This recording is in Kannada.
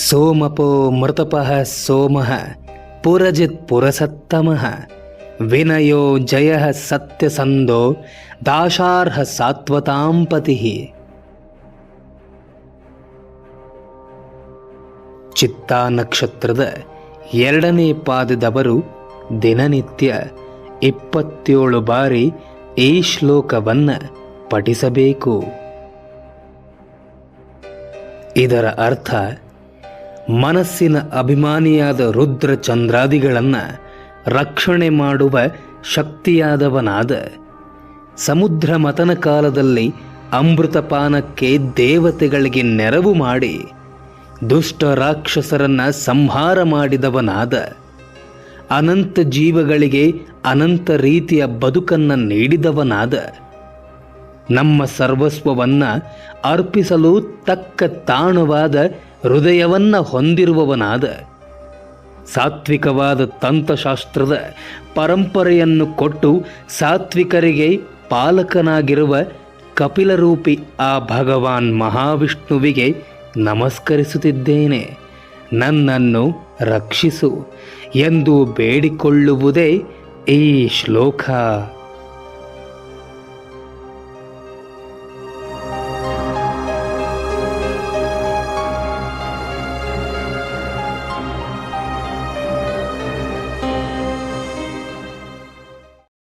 ಸೋಮಪೋ ಮೃತಪಃ ಸೋಮಃ ಪುರಜಿತ್ ಪುರಸತ್ತಮಃ ವಿನಯೋ ಜಯ ಸತ್ಯಸಂಧೋ ದಾಶಾರ್ಹ ಸಾತ್ವತಾಂ ಪತಿ. ಚಿತ್ತಾ ನಕ್ಷತ್ರದ 2ನೇ ಪಾದದವರು ದಿನನಿತ್ಯ 27 ಬಾರಿ ಈ ಶ್ಲೋಕವನ್ನು ಪಠಿಸಬೇಕು. ಇದರ ಅರ್ಥ, ಮನಸ್ಸಿನ ಅಭಿಮಾನಿಯಾದ ರುದ್ರ ಚಂದ್ರಾದಿಗಳನ್ನು ರಕ್ಷಣೆ ಮಾಡುವ ಶಕ್ತಿಯಾದವನಾದ, ಸಮುದ್ರ ಮತನ ಕಾಲದಲ್ಲಿ ಅಮೃತಪಾನಕ್ಕೆ ದೇವತೆಗಳಿಗೆ ನೆರವು ಮಾಡಿ ದುಷ್ಟ ರಾಕ್ಷಸರನ್ನು ಸಂಹಾರ ಮಾಡಿದವನಾದ, ಅನಂತ ಜೀವಗಳಿಗೆ ಅನಂತ ರೀತಿಯ ಬದುಕನ್ನು ನೀಡಿದವನಾದ, ನಮ್ಮ ಸರ್ವಸ್ವವನ್ನು ಅರ್ಪಿಸಲು ತಕ್ಕ ತಾಣವಾದ ಹೃದಯವನ್ನು ಹೊಂದಿರುವವನಾದ, ಸಾತ್ವಿಕವಾದ ತಂತ್ರಶಾಸ್ತ್ರದ ಪರಂಪರೆಯನ್ನು ಕೊಟ್ಟು ಸಾತ್ವಿಕರಿಗೆ ಪಾಲಕನಾಗಿರುವ ಕಪಿಲರೂಪಿ ಆ ಭಗವಾನ್ ಮಹಾವಿಷ್ಣುವಿಗೆ ನಮಸ್ಕರಿಸುತ್ತಿದ್ದೇನೆ, ನನ್ನನ್ನು ರಕ್ಷಿಸು ಎಂದು ಬೇಡಿಕೊಳ್ಳುವುದೇ ಈ ಶ್ಲೋಕ.